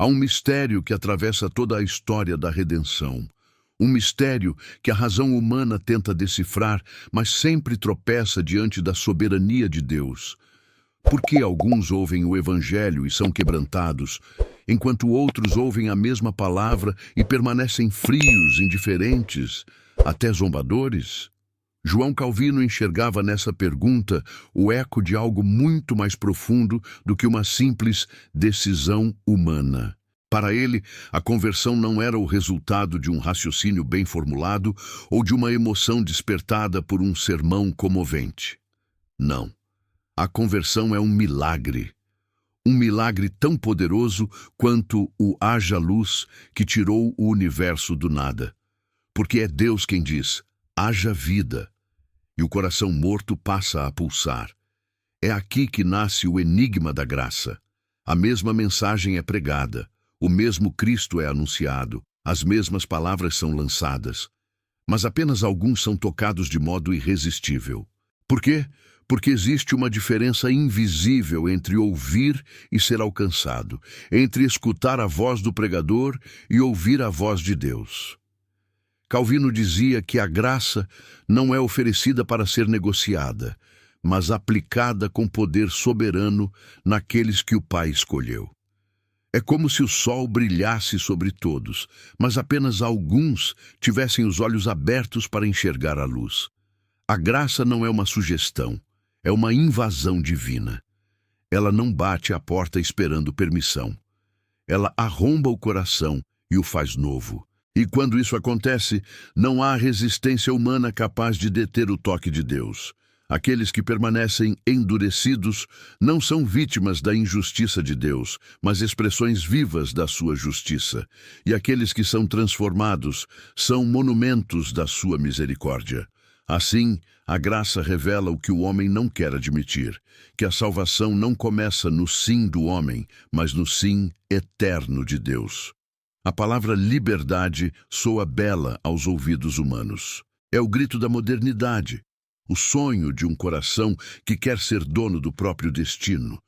Há um mistério que atravessa toda a história da redenção. Um mistério que a razão humana tenta decifrar, mas sempre tropeça diante da soberania de Deus. Por que alguns ouvem o Evangelho e são quebrantados, enquanto outros ouvem a mesma palavra e permanecem frios, indiferentes, até zombadores? João Calvino enxergava nessa pergunta o eco de algo muito mais profundo do que uma simples decisão humana. Para ele, a conversão não era o resultado de um raciocínio bem formulado ou de uma emoção despertada por um sermão comovente. Não. A conversão é um milagre. Um milagre tão poderoso quanto o haja luz que tirou o universo do nada. Porque é Deus quem diz, haja vida. E o coração morto passa a pulsar. É aqui que nasce o enigma da graça. A mesma mensagem é pregada, o mesmo Cristo é anunciado, as mesmas palavras são lançadas. Mas apenas alguns são tocados de modo irresistível. Por quê? Porque existe uma diferença invisível entre ouvir e ser alcançado, entre escutar a voz do pregador e ouvir a voz de Deus. Calvino dizia que a graça não é oferecida para ser negociada, mas aplicada com poder soberano naqueles que o Pai escolheu. É como se o sol brilhasse sobre todos, mas apenas alguns tivessem os olhos abertos para enxergar a luz. A graça não é uma sugestão, é uma invasão divina. Ela não bate à porta esperando permissão. Ela arromba o coração e o faz novo. E quando isso acontece, não há resistência humana capaz de deter o toque de Deus. Aqueles que permanecem endurecidos não são vítimas da injustiça de Deus, mas expressões vivas da sua justiça. E aqueles que são transformados são monumentos da sua misericórdia. Assim, a graça revela o que o homem não quer admitir, que a salvação não começa no sim do homem, mas no sim eterno de Deus. A palavra liberdade soa bela aos ouvidos humanos. É o grito da modernidade, o sonho de um coração que quer ser dono do próprio destino.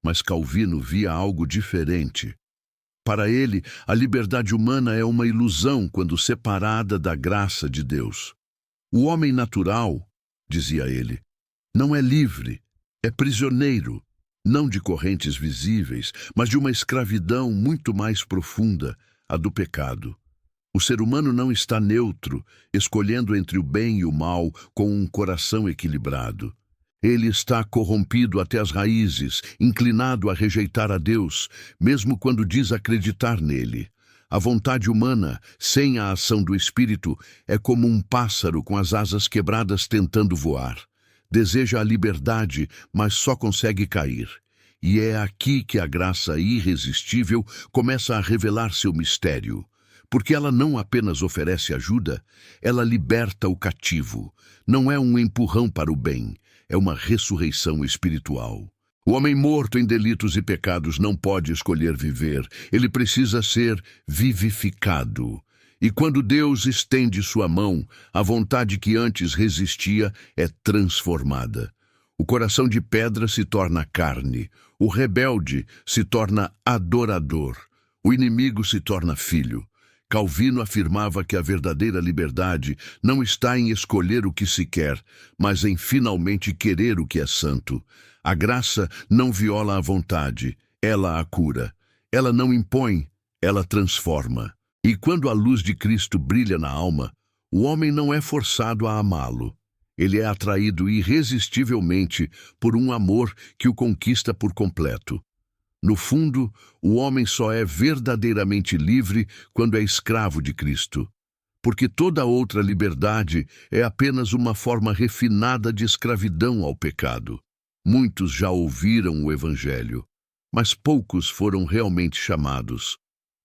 Mas Calvino via algo diferente. Para ele, a liberdade humana é uma ilusão quando separada da graça de Deus. O homem natural, dizia ele, não é livre, é prisioneiro, não de correntes visíveis, mas de uma escravidão muito mais profunda, a do pecado. O ser humano não está neutro, escolhendo entre o bem e o mal com um coração equilibrado. Ele está corrompido até as raízes, inclinado a rejeitar a Deus, mesmo quando diz acreditar nele. A vontade humana, sem a ação do Espírito, é como um pássaro com as asas quebradas tentando voar. Deseja a liberdade, mas só consegue cair. E é aqui que a graça irresistível começa a revelar seu mistério. Porque ela não apenas oferece ajuda, ela liberta o cativo. Não é um empurrão para o bem, é uma ressurreição espiritual. O homem morto em delitos e pecados não pode escolher viver, ele precisa ser vivificado. E quando Deus estende sua mão, a vontade que antes resistia é transformada. O coração de pedra se torna carne, o rebelde se torna adorador, o inimigo se torna filho. Calvino afirmava que a verdadeira liberdade não está em escolher o que se quer, mas em finalmente querer o que é santo. A graça não viola a vontade, ela a cura. Ela não impõe, ela transforma. E quando a luz de Cristo brilha na alma, o homem não é forçado a amá-lo. Ele é atraído irresistivelmente por um amor que o conquista por completo. No fundo, o homem só é verdadeiramente livre quando é escravo de Cristo. Porque toda outra liberdade é apenas uma forma refinada de escravidão ao pecado. Muitos já ouviram o Evangelho, mas poucos foram realmente chamados.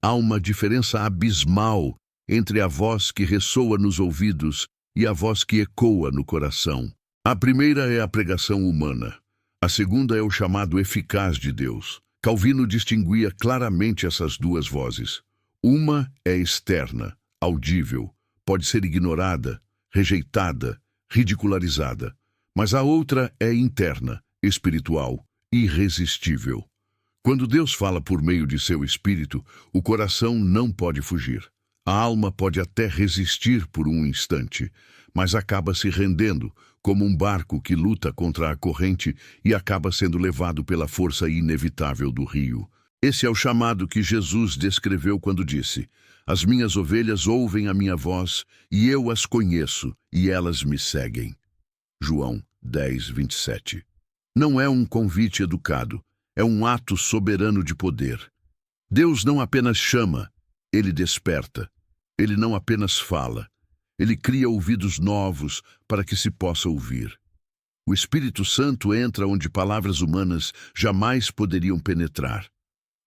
Há uma diferença abismal entre a voz que ressoa nos ouvidos e a voz que ecoa no coração. A primeira é a pregação humana. A segunda é o chamado eficaz de Deus. Calvino distinguia claramente essas duas vozes. Uma é externa, audível, pode ser ignorada, rejeitada, ridicularizada. Mas a outra é interna, espiritual, irresistível. Quando Deus fala por meio de seu Espírito, o coração não pode fugir. A alma pode até resistir por um instante, mas acaba se rendendo, como um barco que luta contra a corrente e acaba sendo levado pela força inevitável do rio. Esse é o chamado que Jesus descreveu quando disse: "As minhas ovelhas ouvem a minha voz, e eu as conheço, e elas me seguem." João 10, 27. Não é um convite educado, é um ato soberano de poder. Deus não apenas chama, Ele desperta. Ele não apenas fala, Ele cria ouvidos novos para que se possa ouvir. O Espírito Santo entra onde palavras humanas jamais poderiam penetrar.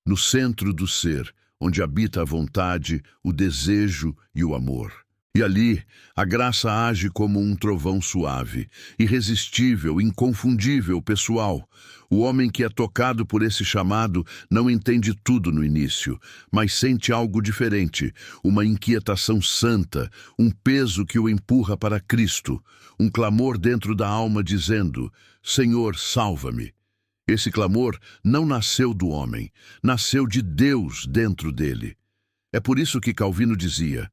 No centro do ser, onde habita a vontade, o desejo e o amor. E ali, a graça age como um trovão suave, irresistível, inconfundível, pessoal. O homem que é tocado por esse chamado não entende tudo no início, mas sente algo diferente, uma inquietação santa, um peso que o empurra para Cristo, um clamor dentro da alma dizendo: "Senhor, salva-me." Esse clamor não nasceu do homem, nasceu de Deus dentro dele. É por isso que Calvino dizia: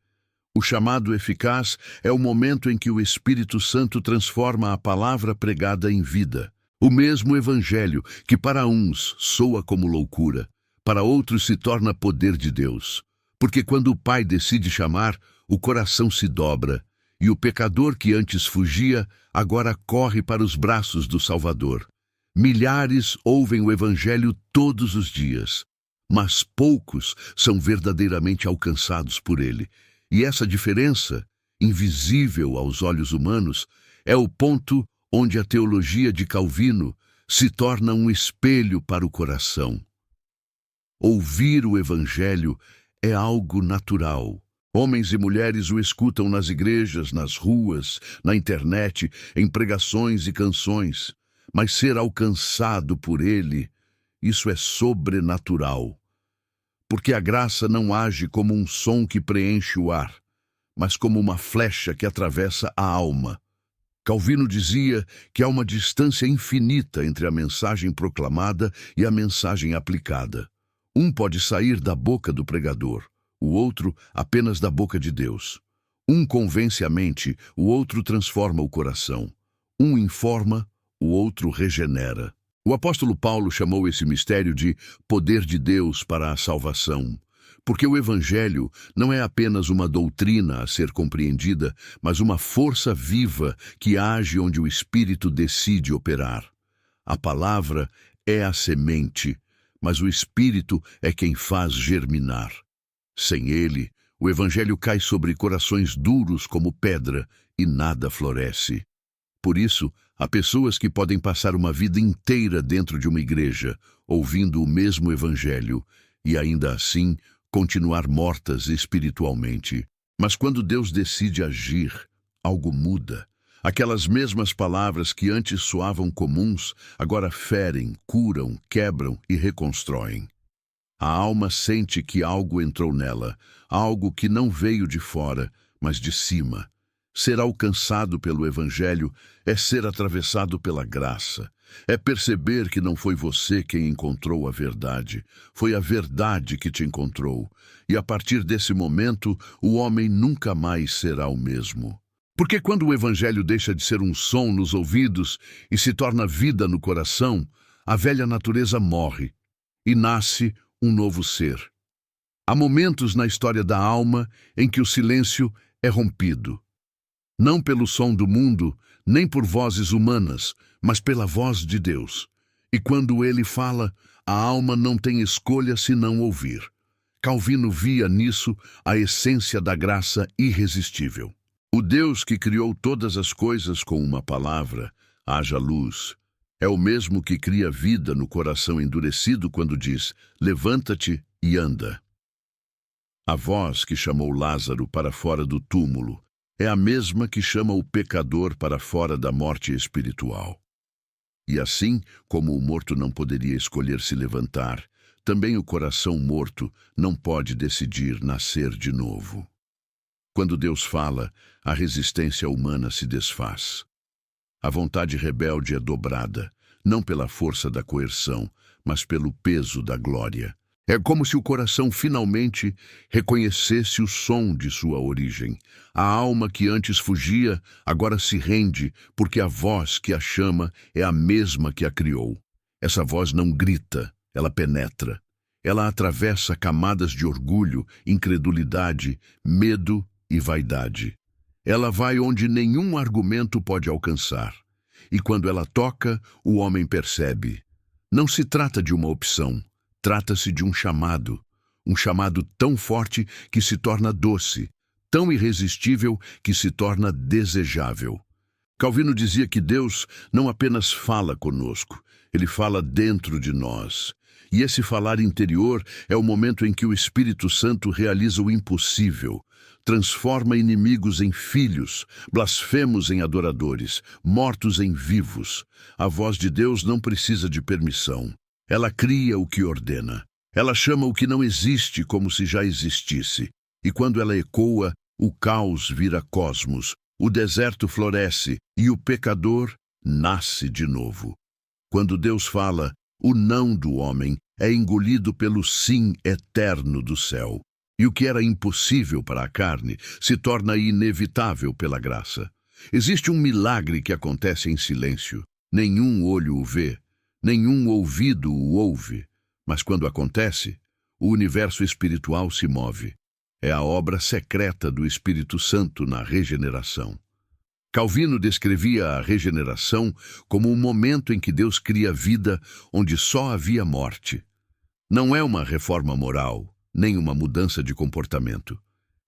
o chamado eficaz é o momento em que o Espírito Santo transforma a palavra pregada em vida. O mesmo evangelho que para uns soa como loucura, para outros se torna poder de Deus. Porque quando o Pai decide chamar, o coração se dobra, e o pecador que antes fugia, agora corre para os braços do Salvador. Milhares ouvem o evangelho todos os dias, mas poucos são verdadeiramente alcançados por ele. E essa diferença, invisível aos olhos humanos, é o ponto onde a teologia de Calvino se torna um espelho para o coração. Ouvir o Evangelho é algo natural. Homens e mulheres o escutam nas igrejas, nas ruas, na internet, em pregações e canções. Mas ser alcançado por ele, isso é sobrenatural. Porque a graça não age como um som que preenche o ar, mas como uma flecha que atravessa a alma. Calvino dizia que há uma distância infinita entre a mensagem proclamada e a mensagem aplicada. Um pode sair da boca do pregador, o outro apenas da boca de Deus. Um convence a mente, o outro transforma o coração. Um informa, o outro regenera. O apóstolo Paulo chamou esse mistério de poder de Deus para a salvação, porque o Evangelho não é apenas uma doutrina a ser compreendida, mas uma força viva que age onde o Espírito decide operar. A palavra é a semente, mas o Espírito é quem faz germinar. Sem ele, o Evangelho cai sobre corações duros como pedra e nada floresce. Por isso, há pessoas que podem passar uma vida inteira dentro de uma igreja, ouvindo o mesmo Evangelho, e ainda assim continuar mortas espiritualmente. Mas quando Deus decide agir, algo muda. Aquelas mesmas palavras que antes soavam comuns, agora ferem, curam, quebram e reconstroem. A alma sente que algo entrou nela, algo que não veio de fora, mas de cima. Ser alcançado pelo Evangelho é ser atravessado pela graça. É perceber que não foi você quem encontrou a verdade, foi a verdade que te encontrou. E a partir desse momento, o homem nunca mais será o mesmo. Porque quando o Evangelho deixa de ser um som nos ouvidos e se torna vida no coração, a velha natureza morre e nasce um novo ser. Há momentos na história da alma em que o silêncio é rompido. Não pelo som do mundo, nem por vozes humanas, mas pela voz de Deus. E quando ele fala, a alma não tem escolha senão ouvir. Calvino via nisso a essência da graça irresistível. O Deus que criou todas as coisas com uma palavra, haja luz, é o mesmo que cria vida no coração endurecido quando diz: levanta-te e anda. A voz que chamou Lázaro para fora do túmulo é a mesma que chama o pecador para fora da morte espiritual. E assim como o morto não poderia escolher se levantar, também o coração morto não pode decidir nascer de novo. Quando Deus fala, a resistência humana se desfaz. A vontade rebelde é dobrada, não pela força da coerção, mas pelo peso da glória. É como se o coração finalmente reconhecesse o som de sua origem. A alma que antes fugia, agora se rende, porque a voz que a chama é a mesma que a criou. Essa voz não grita, ela penetra. Ela atravessa camadas de orgulho, incredulidade, medo e vaidade. Ela vai onde nenhum argumento pode alcançar. E quando ela toca, o homem percebe. Não se trata de uma opção. Trata-se de um chamado tão forte que se torna doce, tão irresistível que se torna desejável. Calvino dizia que Deus não apenas fala conosco, ele fala dentro de nós. E esse falar interior é o momento em que o Espírito Santo realiza o impossível, transforma inimigos em filhos, blasfemos em adoradores, mortos em vivos. A voz de Deus não precisa de permissão. Ela cria o que ordena. Ela chama o que não existe como se já existisse. E quando ela ecoa, o caos vira cosmos, o deserto floresce e o pecador nasce de novo. Quando Deus fala, o não do homem é engolido pelo sim eterno do céu. E o que era impossível para a carne se torna inevitável pela graça. Existe um milagre que acontece em silêncio. Nenhum olho o vê. Nenhum ouvido o ouve, mas quando acontece, o universo espiritual se move. É a obra secreta do Espírito Santo na regeneração. Calvino descrevia a regeneração como um momento em que Deus cria vida onde só havia morte. Não é uma reforma moral, nem uma mudança de comportamento.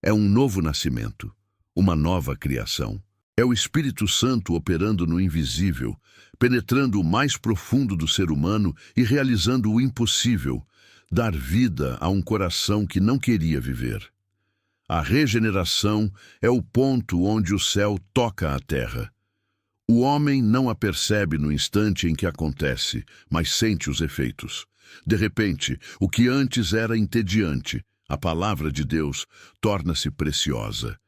É um novo nascimento, uma nova criação. É o Espírito Santo operando no invisível, penetrando o mais profundo do ser humano e realizando o impossível, dar vida a um coração que não queria viver. A regeneração é o ponto onde o céu toca a terra. O homem não a percebe no instante em que acontece, mas sente os efeitos. De repente, o que antes era entediante, a palavra de Deus, torna-se preciosa.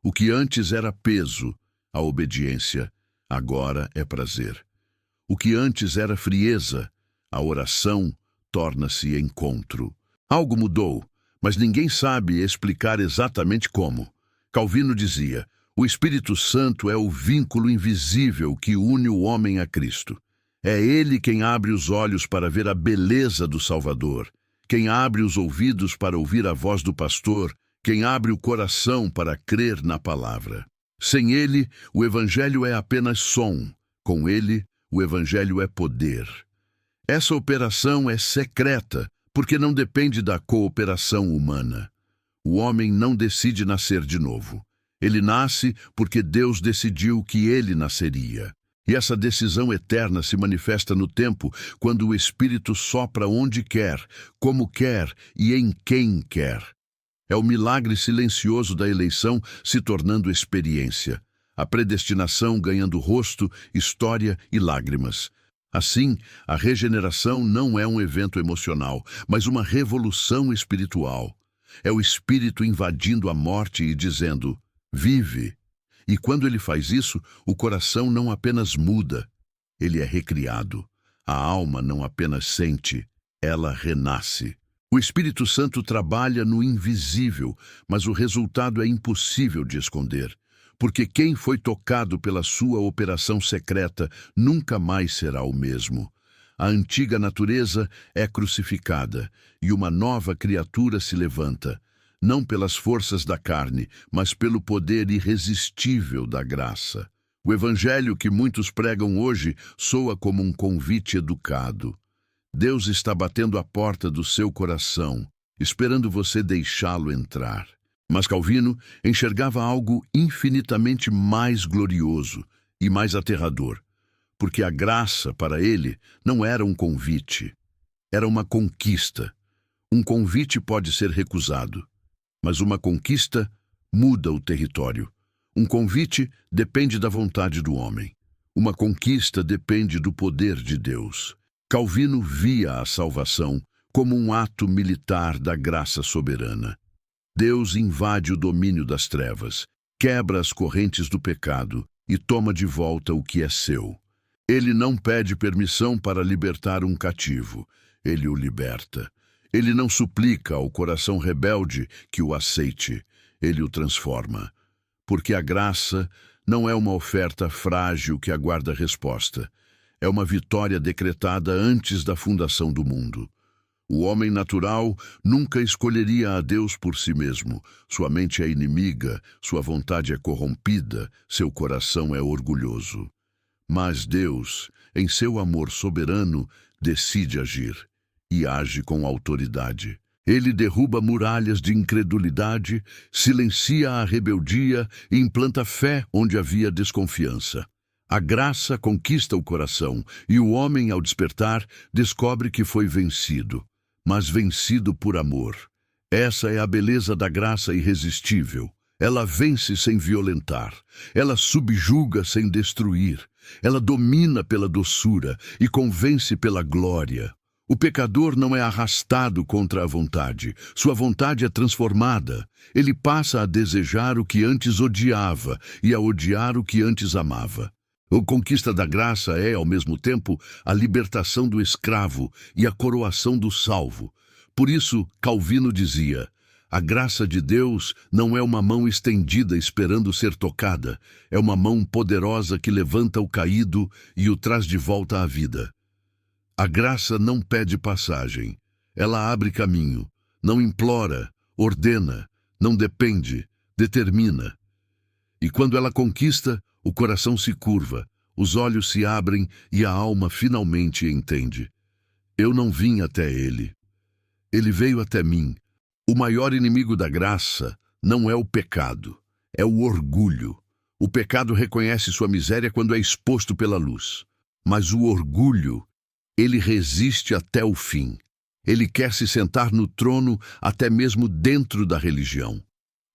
O que antes era peso, a obediência, agora é prazer. O que antes era frieza, a oração, torna-se encontro. Algo mudou, mas ninguém sabe explicar exatamente como. Calvino dizia, o Espírito Santo é o vínculo invisível que une o homem a Cristo. É ele quem abre os olhos para ver a beleza do Salvador, quem abre os ouvidos para ouvir a voz do pastor, quem abre o coração para crer na palavra. Sem ele, o Evangelho é apenas som. Com ele, o Evangelho é poder. Essa operação é secreta, porque não depende da cooperação humana. O homem não decide nascer de novo. Ele nasce porque Deus decidiu que ele nasceria. E essa decisão eterna se manifesta no tempo, quando o Espírito sopra onde quer, como quer e em quem quer. É o milagre silencioso da eleição se tornando experiência, a predestinação ganhando rosto, história e lágrimas. Assim, a regeneração não é um evento emocional, mas uma revolução espiritual. É o Espírito invadindo a morte e dizendo, vive. E quando ele faz isso, o coração não apenas muda, ele é recriado. A alma não apenas sente, ela renasce. O Espírito Santo trabalha no invisível, mas o resultado é impossível de esconder, porque quem foi tocado pela sua operação secreta nunca mais será o mesmo. A antiga natureza é crucificada e uma nova criatura se levanta, não pelas forças da carne, mas pelo poder irresistível da graça. O evangelho que muitos pregam hoje soa como um convite educado. Deus está batendo a porta do seu coração, esperando você deixá-lo entrar. Mas Calvino enxergava algo infinitamente mais glorioso e mais aterrador, porque a graça, para ele, não era um convite, era uma conquista. Um convite pode ser recusado, mas uma conquista muda o território. Um convite depende da vontade do homem. Uma conquista depende do poder de Deus. Calvino via a salvação como um ato militar da graça soberana. Deus invade o domínio das trevas, quebra as correntes do pecado e toma de volta o que é seu. Ele não pede permissão para libertar um cativo. ele o liberta. Ele não suplica ao coração rebelde que o aceite, ele o transforma. Porque a graça não é uma oferta frágil que aguarda resposta. É uma vitória decretada antes da fundação do mundo. O homem natural nunca escolheria a Deus por si mesmo. Sua mente é inimiga, sua vontade é corrompida, seu coração é orgulhoso. Mas Deus, em seu amor soberano, decide agir e age com autoridade. Ele derruba muralhas de incredulidade, silencia a rebeldia e implanta fé onde havia desconfiança. A graça conquista o coração e o homem, ao despertar, descobre que foi vencido, mas vencido por amor. Essa é a beleza da graça irresistível. Ela vence sem violentar, ela subjuga sem destruir, ela domina pela doçura e convence pela glória. O pecador não é arrastado contra a vontade, sua vontade é transformada. Ele passa a desejar o que antes odiava e a odiar o que antes amava. A conquista da graça é, ao mesmo tempo, a libertação do escravo e a coroação do salvo. Por isso, Calvino dizia: a graça de Deus não é uma mão estendida esperando ser tocada, é uma mão poderosa que levanta o caído e o traz de volta à vida. A graça não pede passagem, ela abre caminho, não implora, ordena, não depende, determina. E quando ela conquista, o coração se curva, os olhos se abrem e a alma finalmente entende. Eu não vim até ele. Ele veio até mim. O maior inimigo da graça não é o pecado, é o orgulho. O pecado reconhece sua miséria quando é exposto pela luz. Mas o orgulho, ele resiste até o fim. Ele quer se sentar no trono até mesmo dentro da religião.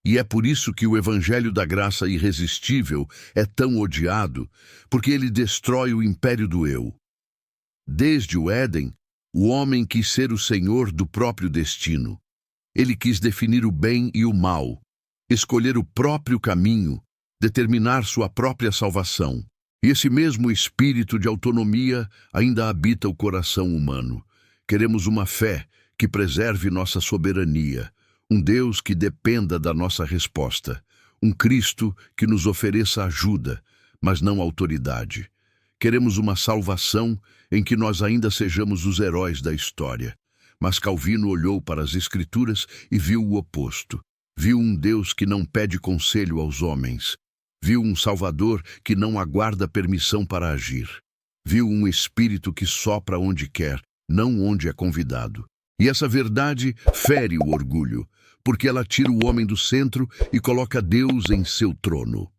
E é por isso que o Evangelho da Graça irresistível é tão odiado, porque ele destrói o império do eu. Desde o Éden, o homem quis ser o senhor do próprio destino. Ele quis definir o bem e o mal, escolher o próprio caminho, determinar sua própria salvação. E esse mesmo espírito de autonomia ainda habita o coração humano. Queremos uma fé que preserve nossa soberania, um Deus que dependa da nossa resposta, um Cristo que nos ofereça ajuda, mas não autoridade. Queremos uma salvação em que nós ainda sejamos os heróis da história. Mas Calvino olhou para as Escrituras e viu o oposto. Viu um Deus que não pede conselho aos homens. Viu um Salvador que não aguarda permissão para agir. Viu um Espírito que sopra onde quer, não onde é convidado. E essa verdade fere o orgulho, porque ela tira o homem do centro e coloca Deus em seu trono.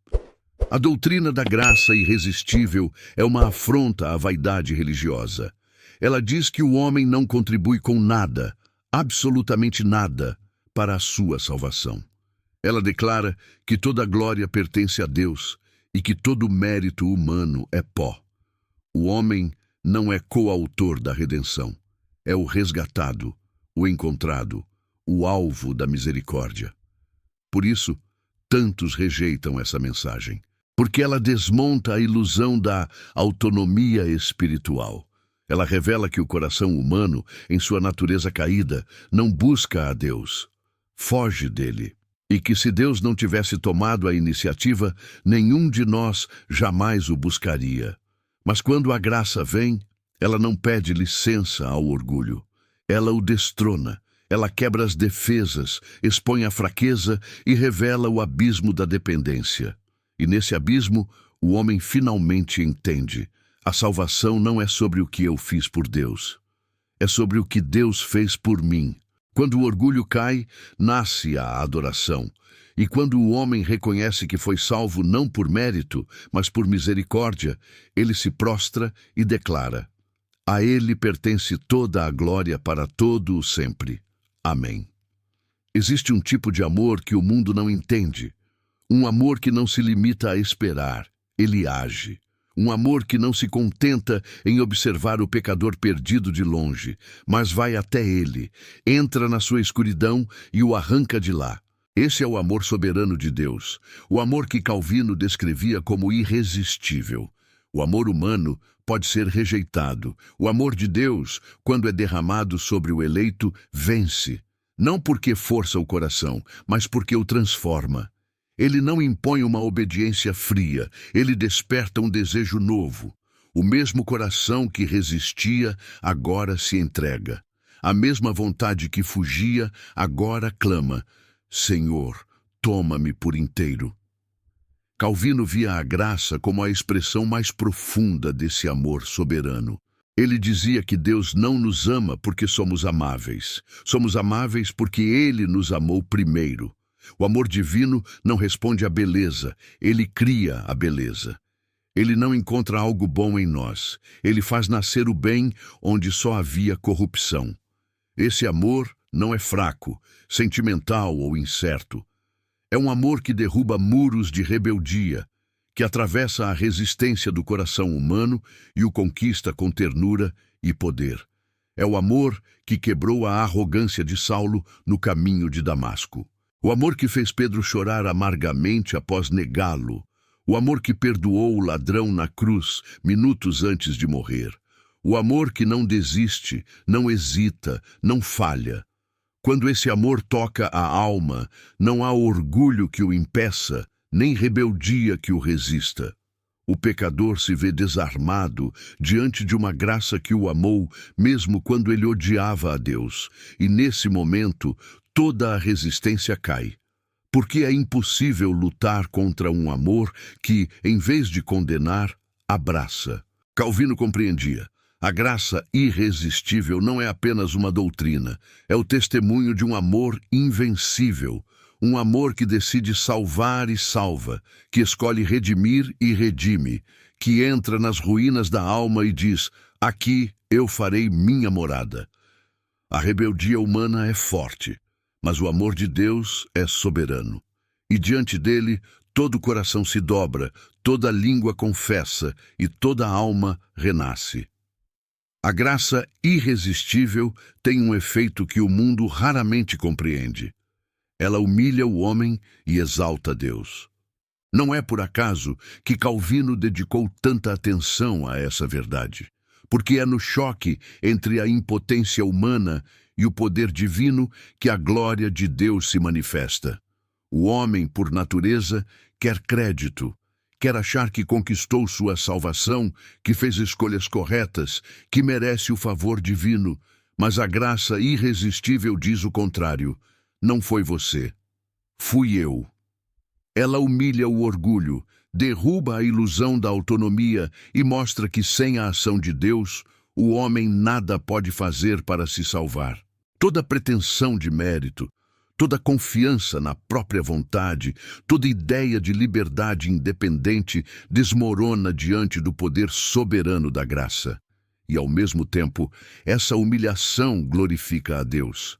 A doutrina da graça irresistível é uma afronta à vaidade religiosa. Ela diz que o homem não contribui com nada, absolutamente nada, para a sua salvação. Ela declara que toda a glória pertence a Deus e que todo mérito humano é pó. O homem não é coautor da redenção. É o resgatado, o encontrado, o alvo da misericórdia. Por isso, tantos rejeitam essa mensagem, porque ela desmonta a ilusão da autonomia espiritual. Ela revela que o coração humano, em sua natureza caída, não busca a Deus, foge dele. E que se Deus não tivesse tomado a iniciativa, nenhum de nós jamais o buscaria. Mas quando a graça vem, ela não pede licença ao orgulho. Ela o destrona, ela quebra as defesas, expõe a fraqueza e revela o abismo da dependência. E nesse abismo, o homem finalmente entende. A salvação não é sobre o que eu fiz por Deus. É sobre o que Deus fez por mim. Quando o orgulho cai, nasce a adoração. E quando o homem reconhece que foi salvo não por mérito, mas por misericórdia, ele se prostra e declara: a ele pertence toda a glória para todo o sempre. Amém. Existe um tipo de amor que o mundo não entende. Um amor que não se limita a esperar, ele age. Um amor que não se contenta em observar o pecador perdido de longe, mas vai até ele, entra na sua escuridão e o arranca de lá. Esse é o amor soberano de Deus, o amor que Calvino descrevia como irresistível. O amor humano pode ser rejeitado. O amor de Deus, quando é derramado sobre o eleito, vence. Não porque força o coração, mas porque o transforma. Ele não impõe uma obediência fria, ele desperta um desejo novo. O mesmo coração que resistia, agora se entrega. A mesma vontade que fugia, agora clama: Senhor, toma-me por inteiro. Calvino via a graça como a expressão mais profunda desse amor soberano. Ele dizia que Deus não nos ama porque somos amáveis. Somos amáveis porque Ele nos amou primeiro. O amor divino não responde à beleza, ele cria a beleza. Ele não encontra algo bom em nós. Ele faz nascer o bem onde só havia corrupção. Esse amor não é fraco, sentimental ou incerto. É um amor que derruba muros de rebeldia, que atravessa a resistência do coração humano e o conquista com ternura e poder. É o amor que quebrou a arrogância de Saulo no caminho de Damasco. O amor que fez Pedro chorar amargamente após negá-lo. O amor que perdoou o ladrão na cruz minutos antes de morrer. O amor que não desiste, não hesita, não falha. Quando esse amor toca a alma, não há orgulho que o impeça, nem rebeldia que o resista. O pecador se vê desarmado diante de uma graça que o amou, mesmo quando ele odiava a Deus. E nesse momento, toda a resistência cai. Porque é impossível lutar contra um amor que, em vez de condenar, abraça. Calvino compreendia. A graça irresistível não é apenas uma doutrina, é o testemunho de um amor invencível, um amor que decide salvar e salva, que escolhe redimir e redime, que entra nas ruínas da alma e diz: aqui eu farei minha morada. A rebeldia humana é forte, mas o amor de Deus é soberano. E diante dele, todo coração se dobra, toda língua confessa e toda alma renasce. A graça irresistível tem um efeito que o mundo raramente compreende. Ela humilha o homem e exalta Deus. Não é por acaso que Calvino dedicou tanta atenção a essa verdade, porque é no choque entre a impotência humana e o poder divino que a glória de Deus se manifesta. O homem, por natureza, quer crédito, quer achar que conquistou sua salvação, que fez escolhas corretas, que merece o favor divino, mas a graça irresistível diz o contrário. Não foi você, fui eu. Ela humilha o orgulho, derruba a ilusão da autonomia e mostra que sem a ação de Deus, o homem nada pode fazer para se salvar. Toda pretensão de mérito, toda confiança na própria vontade, toda ideia de liberdade independente desmorona diante do poder soberano da graça. E, ao mesmo tempo, essa humilhação glorifica a Deus.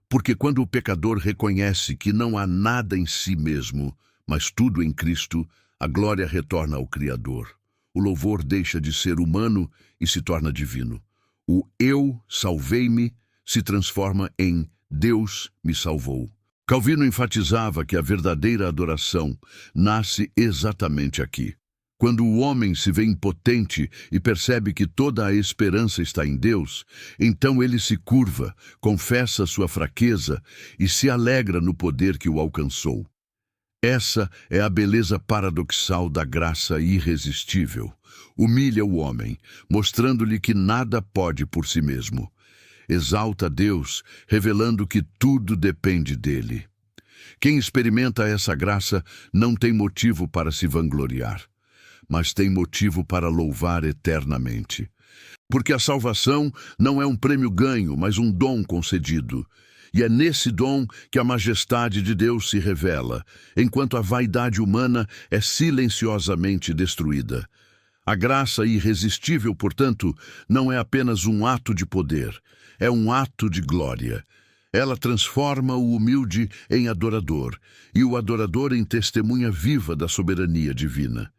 Porque quando o pecador reconhece que não há nada em si mesmo, mas tudo em Cristo, a glória retorna ao Criador. O louvor deixa de ser humano e se torna divino. O eu salvei-me se transforma em Deus me salvou. Calvino enfatizava que a verdadeira adoração nasce exatamente aqui. Quando o homem se vê impotente e percebe que toda a esperança está em Deus, então ele se curva, confessa sua fraqueza e se alegra no poder que o alcançou. Essa é a beleza paradoxal da graça irresistível. Humilha o homem, mostrando-lhe que nada pode por si mesmo. Exalta Deus, revelando que tudo depende dele. Quem experimenta essa graça não tem motivo para se vangloriar, mas tem motivo para louvar eternamente. Porque a salvação não é um prêmio ganho, mas um dom concedido. E é nesse dom que a majestade de Deus se revela, enquanto a vaidade humana é silenciosamente destruída. A graça irresistível, portanto, não é apenas um ato de poder, é um ato de glória. Ela transforma o humilde em adorador e o adorador em testemunha viva da soberania divina.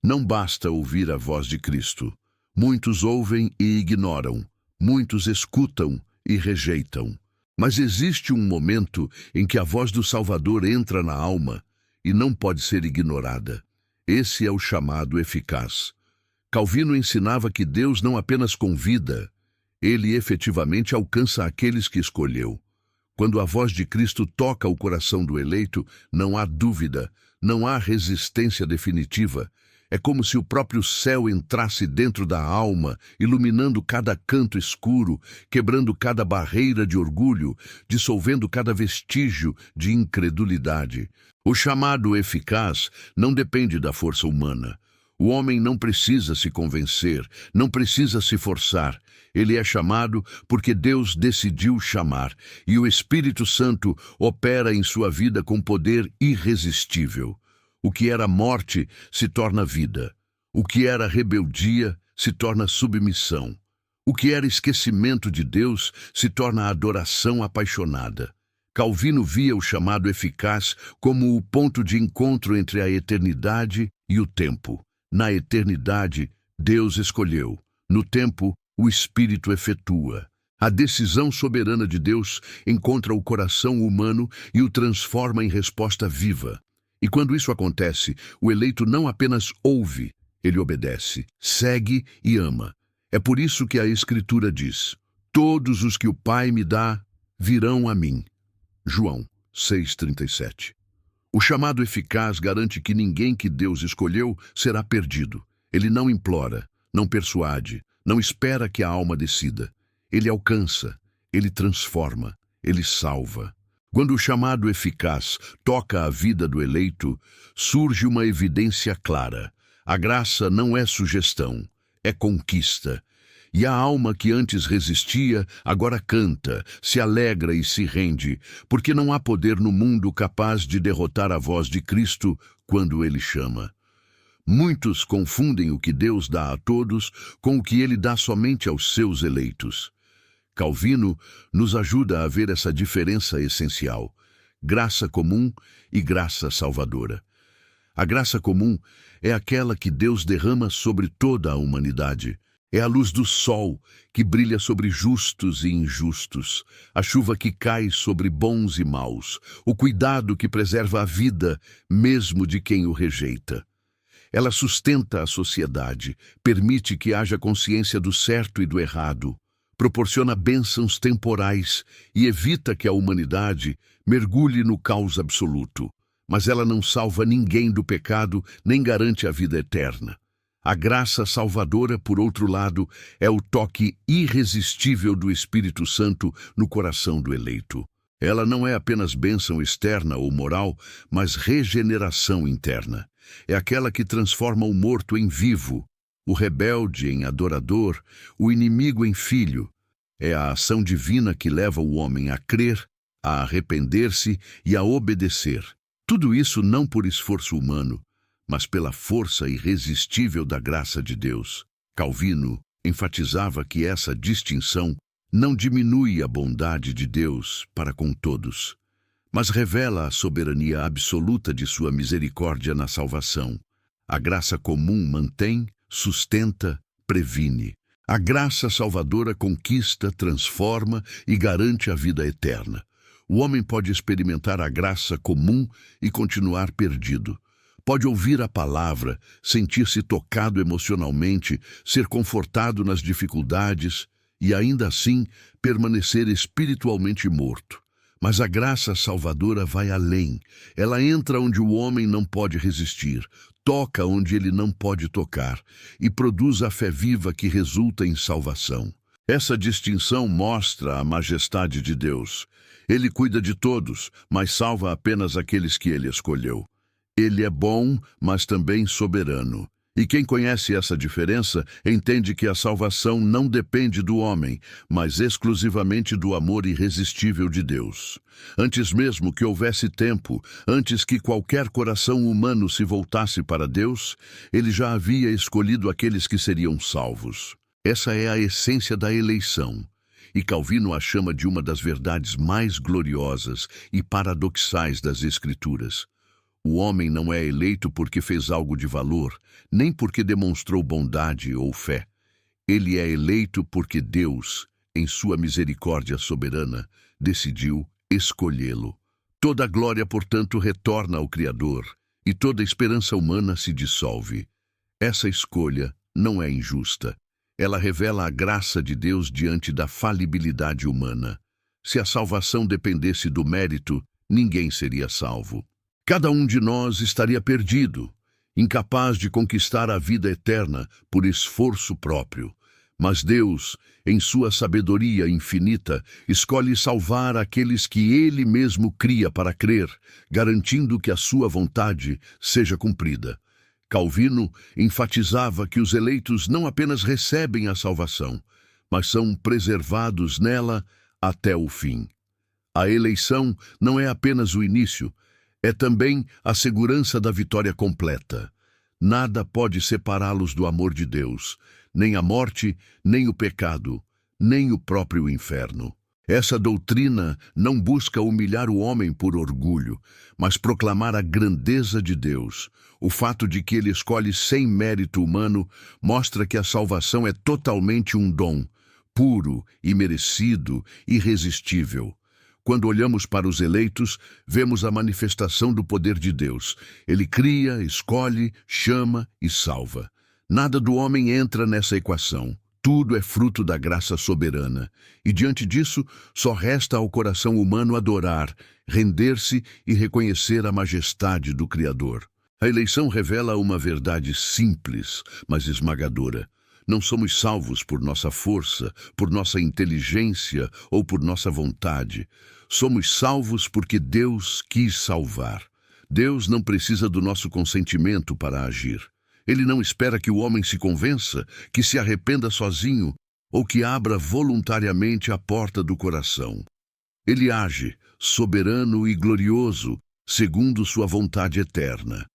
Não basta ouvir a voz de Cristo. Muitos ouvem e ignoram, muitos escutam e rejeitam. Mas existe um momento em que a voz do Salvador entra na alma e não pode ser ignorada. Esse é o chamado eficaz. Calvino ensinava que Deus não apenas convida, ele efetivamente alcança aqueles que escolheu. Quando a voz de Cristo toca o coração do eleito, não há dúvida, não há resistência definitiva. É como se o próprio céu entrasse dentro da alma, iluminando cada canto escuro, quebrando cada barreira de orgulho, dissolvendo cada vestígio de incredulidade. O chamado eficaz não depende da força humana. O homem não precisa se convencer, não precisa se forçar. Ele é chamado porque Deus decidiu chamar, e o Espírito Santo opera em sua vida com poder irresistível. O que era morte se torna vida. O que era rebeldia se torna submissão. O que era esquecimento de Deus se torna adoração apaixonada. Calvino via o chamado eficaz como o ponto de encontro entre a eternidade e o tempo. Na eternidade, Deus escolheu. No tempo, o Espírito efetua. A decisão soberana de Deus encontra o coração humano e o transforma em resposta viva. E quando isso acontece, o eleito não apenas ouve, ele obedece, segue e ama. É por isso que a Escritura diz: todos os que o Pai me dá virão a mim. João 6,37. O chamado eficaz garante que ninguém que Deus escolheu será perdido. Ele não implora, não persuade, não espera que a alma decida. Ele alcança, ele transforma, ele salva. Quando o chamado eficaz toca a vida do eleito, surge uma evidência clara. A graça não é sugestão, é conquista. E a alma que antes resistia, agora canta, se alegra e se rende, porque não há poder no mundo capaz de derrotar a voz de Cristo quando ele chama. Muitos confundem o que Deus dá a todos com o que ele dá somente aos seus eleitos. Calvino nos ajuda a ver essa diferença essencial: graça comum e graça salvadora. A graça comum é aquela que Deus derrama sobre toda a humanidade. É a luz do sol que brilha sobre justos e injustos, a chuva que cai sobre bons e maus, o cuidado que preserva a vida, mesmo de quem o rejeita. Ela sustenta a sociedade, permite que haja consciência do certo e do errado, proporciona bênçãos temporais e evita que a humanidade mergulhe no caos absoluto. Mas ela não salva ninguém do pecado, nem garante a vida eterna. A graça salvadora, por outro lado, é o toque irresistível do Espírito Santo no coração do eleito. Ela não é apenas bênção externa ou moral, mas regeneração interna. É aquela que transforma o morto em vivo, o rebelde em adorador, o inimigo em filho. É a ação divina que leva o homem a crer, a arrepender-se e a obedecer. Tudo isso não por esforço humano, mas pela força irresistível da graça de Deus. Calvino enfatizava que essa distinção não diminui a bondade de Deus para com todos, mas revela a soberania absoluta de sua misericórdia na salvação. A graça comum mantém, sustenta, previne. A graça salvadora conquista, transforma e garante a vida eterna. O homem pode experimentar a graça comum e continuar perdido. Pode ouvir a palavra, sentir-se tocado emocionalmente, ser confortado nas dificuldades e, ainda assim, permanecer espiritualmente morto. Mas a graça salvadora vai além. Ela entra onde o homem não pode resistir, toca onde ele não pode tocar e produz a fé viva que resulta em salvação. Essa distinção mostra a majestade de Deus. Ele cuida de todos, mas salva apenas aqueles que ele escolheu. Ele é bom, mas também soberano. E quem conhece essa diferença entende que a salvação não depende do homem, mas exclusivamente do amor irresistível de Deus. Antes mesmo que houvesse tempo, antes que qualquer coração humano se voltasse para Deus, ele já havia escolhido aqueles que seriam salvos. Essa é a essência da eleição. E Calvino a chama de uma das verdades mais gloriosas e paradoxais das Escrituras. O homem não é eleito porque fez algo de valor, nem porque demonstrou bondade ou fé. Ele é eleito porque Deus, em sua misericórdia soberana, decidiu escolhê-lo. Toda a glória, portanto, retorna ao Criador, e toda a esperança humana se dissolve. Essa escolha não é injusta. Ela revela a graça de Deus diante da falibilidade humana. Se a salvação dependesse do mérito, ninguém seria salvo. Cada um de nós estaria perdido, incapaz de conquistar a vida eterna por esforço próprio. Mas Deus, em sua sabedoria infinita, escolhe salvar aqueles que Ele mesmo cria para crer, garantindo que a sua vontade seja cumprida. Calvino enfatizava que os eleitos não apenas recebem a salvação, mas são preservados nela até o fim. A eleição não é apenas o início, é também a segurança da vitória completa. Nada pode separá-los do amor de Deus, nem a morte, nem o pecado, nem o próprio inferno. Essa doutrina não busca humilhar o homem por orgulho, mas proclamar a grandeza de Deus. O fato de que ele escolhe sem mérito humano mostra que a salvação é totalmente um dom, puro, imerecido, irresistível. Quando olhamos para os eleitos, vemos a manifestação do poder de Deus. Ele cria, escolhe, chama e salva. Nada do homem entra nessa equação. Tudo é fruto da graça soberana. E diante disso, só resta ao coração humano adorar, render-se e reconhecer a majestade do Criador. A eleição revela uma verdade simples, mas esmagadora. Não somos salvos por nossa força, por nossa inteligência ou por nossa vontade. Somos salvos porque Deus quis salvar. Deus não precisa do nosso consentimento para agir. Ele não espera que o homem se convença, que se arrependa sozinho ou que abra voluntariamente a porta do coração. Ele age, soberano e glorioso, segundo sua vontade eterna.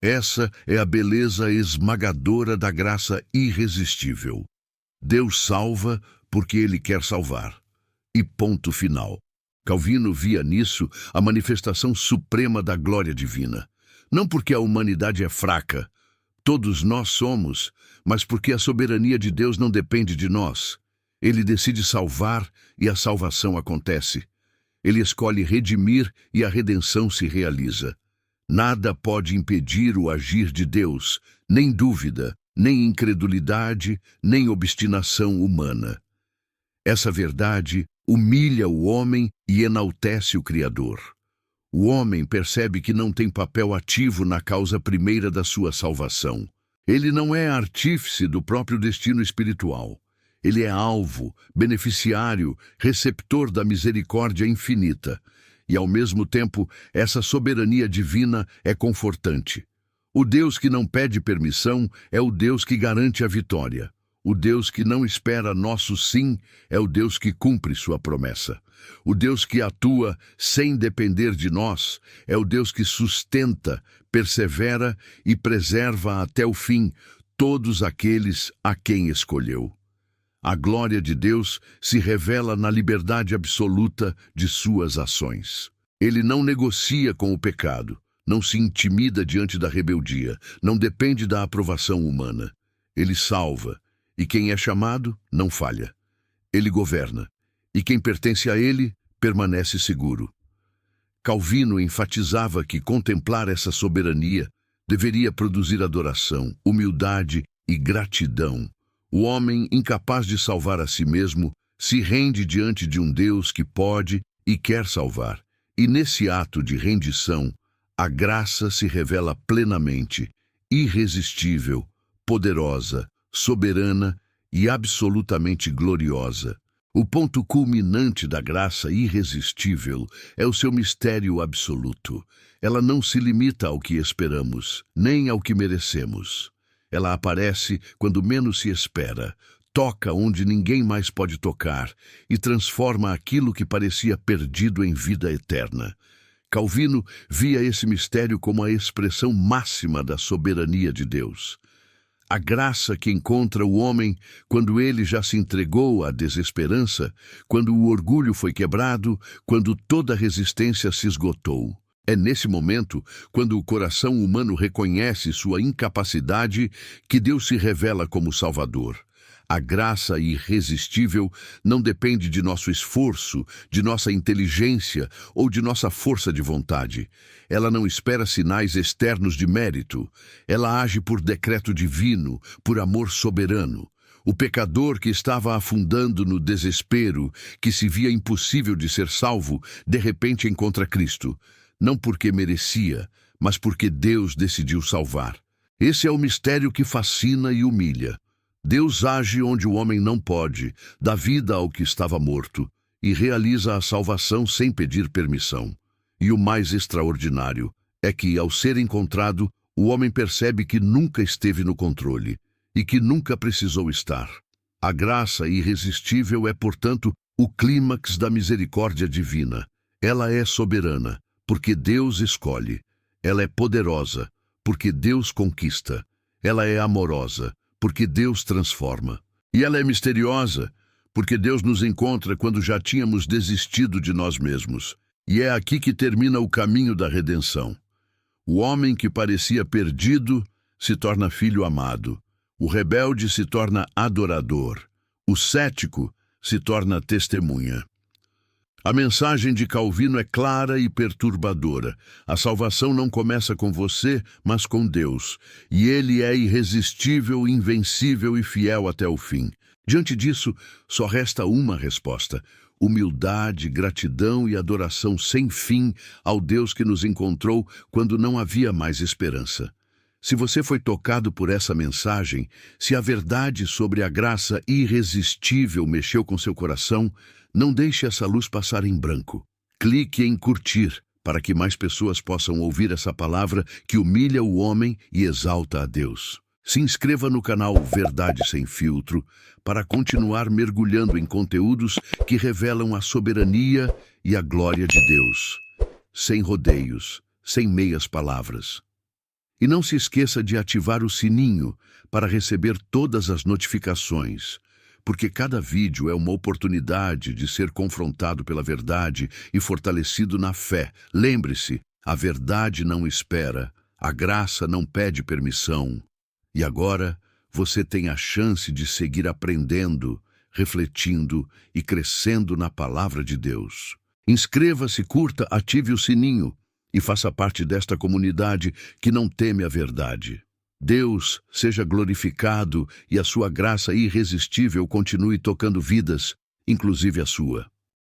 Essa é a beleza esmagadora da graça irresistível. Deus salva porque Ele quer salvar. E ponto final. Calvino via nisso a manifestação suprema da glória divina. Não porque a humanidade é fraca, todos nós somos, mas porque a soberania de Deus não depende de nós. Ele decide salvar e a salvação acontece. Ele escolhe redimir e a redenção se realiza. Nada pode impedir o agir de Deus, nem dúvida, nem incredulidade, nem obstinação humana. Essa verdade humilha o homem e enaltece o Criador. O homem percebe que não tem papel ativo na causa primeira da sua salvação. Ele não é artífice do próprio destino espiritual. Ele é alvo, beneficiário, receptor da misericórdia infinita. E, ao mesmo tempo, essa soberania divina é confortante. O Deus que não pede permissão é o Deus que garante a vitória. O Deus que não espera nosso sim é o Deus que cumpre sua promessa. O Deus que atua sem depender de nós é o Deus que sustenta, persevera e preserva até o fim todos aqueles a quem escolheu. A glória de Deus se revela na liberdade absoluta de suas ações. Ele não negocia com o pecado, não se intimida diante da rebeldia, não depende da aprovação humana. Ele salva, e quem é chamado não falha. Ele governa, e quem pertence a ele permanece seguro. Calvino enfatizava que contemplar essa soberania deveria produzir adoração, humildade e gratidão. O homem, incapaz de salvar a si mesmo, se rende diante de um Deus que pode e quer salvar. E nesse ato de rendição, a graça se revela plenamente, irresistível, poderosa, soberana e absolutamente gloriosa. O ponto culminante da graça irresistível é o seu mistério absoluto. Ela não se limita ao que esperamos, nem ao que merecemos. Ela aparece quando menos se espera, toca onde ninguém mais pode tocar e transforma aquilo que parecia perdido em vida eterna. Calvino via esse mistério como a expressão máxima da soberania de Deus. A graça que encontra o homem quando ele já se entregou à desesperança, quando o orgulho foi quebrado, quando toda resistência se esgotou. É nesse momento, quando o coração humano reconhece sua incapacidade, que Deus se revela como Salvador. A graça irresistível não depende de nosso esforço, de nossa inteligência ou de nossa força de vontade. Ela não espera sinais externos de mérito. Ela age por decreto divino, por amor soberano. O pecador que estava afundando no desespero, que se via impossível de ser salvo, de repente encontra Cristo. Não porque merecia, mas porque Deus decidiu salvar. Esse é o mistério que fascina e humilha. Deus age onde o homem não pode, dá vida ao que estava morto e realiza a salvação sem pedir permissão. E o mais extraordinário é que, ao ser encontrado, o homem percebe que nunca esteve no controle e que nunca precisou estar. A graça irresistível é, portanto, o clímax da misericórdia divina. Ela é soberana, porque Deus escolhe. Ela é poderosa, porque Deus conquista. Ela é amorosa, porque Deus transforma. E ela é misteriosa, porque Deus nos encontra quando já tínhamos desistido de nós mesmos. E é aqui que termina o caminho da redenção. O homem que parecia perdido se torna filho amado. O rebelde se torna adorador. O cético se torna testemunha. A mensagem de Calvino é clara e perturbadora. A salvação não começa com você, mas com Deus. E Ele é irresistível, invencível e fiel até o fim. Diante disso, só resta uma resposta: humildade, gratidão e adoração sem fim ao Deus que nos encontrou quando não havia mais esperança. Se você foi tocado por essa mensagem, se a verdade sobre a graça irresistível mexeu com seu coração, não deixe essa luz passar em branco. Clique em curtir para que mais pessoas possam ouvir essa palavra que humilha o homem e exalta a Deus. Se inscreva no canal Verdade Sem Filtro para continuar mergulhando em conteúdos que revelam a soberania e a glória de Deus, sem rodeios, sem meias palavras. E não se esqueça de ativar o sininho para receber todas as notificações, porque cada vídeo é uma oportunidade de ser confrontado pela verdade e fortalecido na fé. Lembre-se, a verdade não espera, a graça não pede permissão. E agora você tem a chance de seguir aprendendo, refletindo e crescendo na palavra de Deus. Inscreva-se, curta, ative o sininho e faça parte desta comunidade que não teme a verdade. Deus seja glorificado e a sua graça irresistível continue tocando vidas, inclusive a sua.